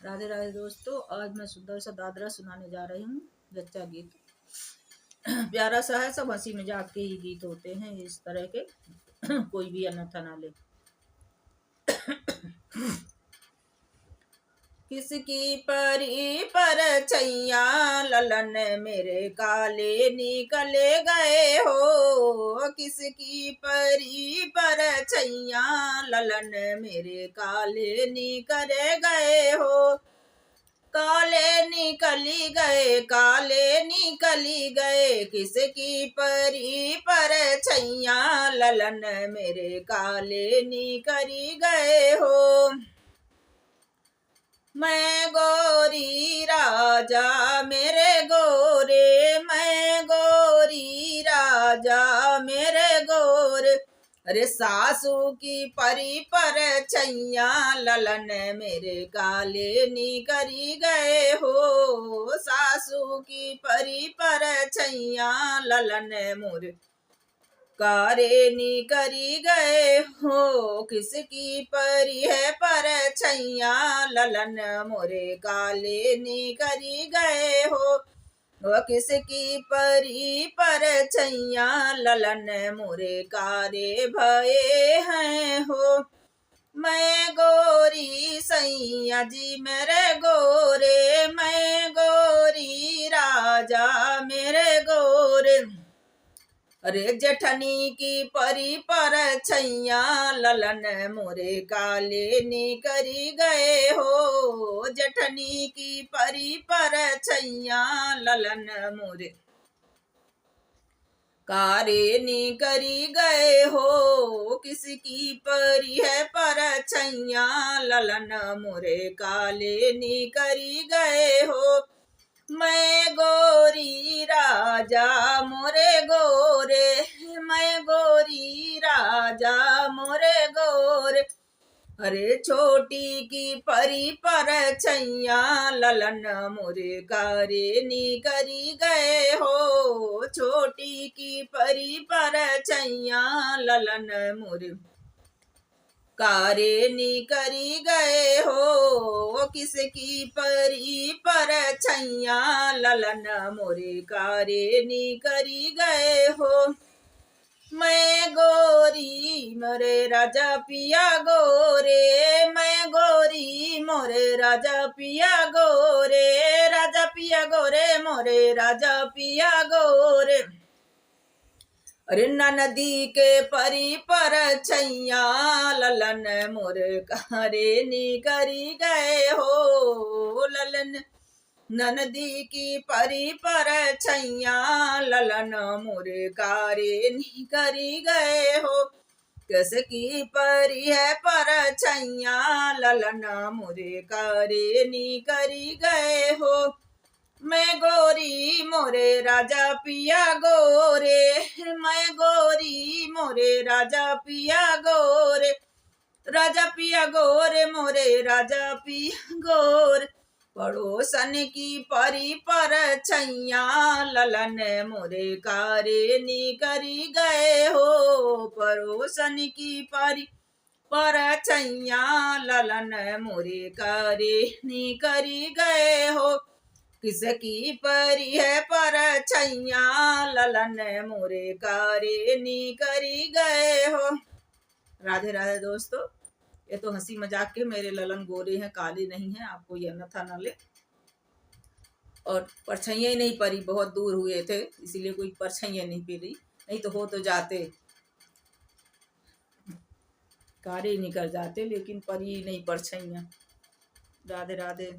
राधे राधे दोस्तों, आज मैं सुंदर सा दादरा सुनाने जा रही हूँ। जच्चा गीत प्यारा सा है, सब हंसी मजाक के ही गीत होते हैं इस तरह के। कोई भी अन्यथा ना ले। किसकी परी पर छैया ललन मेरे काले निकले गए हो। किसकी परी पर छैया ललन मेरे काले निकले गए हो। काले निकली गए, काले निकली गए, किसकी परी पर छैया ललन मेरे काले निकली गए हो। मैं गोरी राजा मेरे गोरे, मैं गोरी राजा मेरे गोरे। अरे सासू की परी पर छैया ललन मेरे काले निकरी गए हो। सासू की परी पर छैया ललन मोर कारे निकरी गए हो। किसकी परी है पर छैया ललन मोरे काले निकरी गए हो। वह किसकी परी पर छैया ललन मोरे कारे भये हैं हो। मैं गोरी सैया जी मेरे गोरे, मैं गोरी राजा मेरे गोरे। अरे जेठनी की परी पर छैया ललन मोरे काले निकरी गए हो। जेठनी की परी पर छैया ललन मोरे कारे निकरी गए हो। किसकी परी है पर छैया ललन मोरे काले निकरी गए हो। मैं गोरी राजा मोरे गोरे, मैं गोरी राजा मोरे गोरे। अरे छोटी की परी पर छैया ललन मोरे कारे निकरी गए हो। छोटी की परी पर छैया ललन मोरे कारे निकरी गए हो। किसकी परी पर छैया ललन मोरे कारे निकरी गए हो। मैं गोरी मोरे राजा पिया गोरे, मैं गोरी मोरे राजा पिया गोरे, राजा पिया गोरे मोरे राजा पिया गोरे। अरे नदी के परी पर छैया ललन मोरे कारे निकरी गए हो। ललन नदी की परी पर छैया ललन मोरे कारे निकरी गए हो। किसकी परी है पर छैया ललन मोरे कारे निकरी गए हो। मैं गोरी मोरे राजा पिया गोरे, मैं गोरी मोरे राजा पिया गोरे, राजा पिया गोरे मोरे राजा पिया गोरे। पड़ोसन की परी पर छैया ललन मोरे कारे निकरी गए हो। पड़ोसन की परी पर छैया ललन मोरे कारे निकरी गए हो। किसकी परी है पर छैया ललन मोरे कारे निकरी गए हो। राधे राधे दोस्तों, ये तो हंसी मजाक के मेरे ललन गोरे हैं, काले नहीं हैं, आपको ये अन्यथा न ले। और परछाइयाँ ही नहीं परी, बहुत दूर हुए थे इसीलिए कोई परछाइयाँ नहीं परी, नहीं तो हो तो जाते, कारे निकल जाते, लेकिन परी नहीं परछाइयाँ। राधे राधे।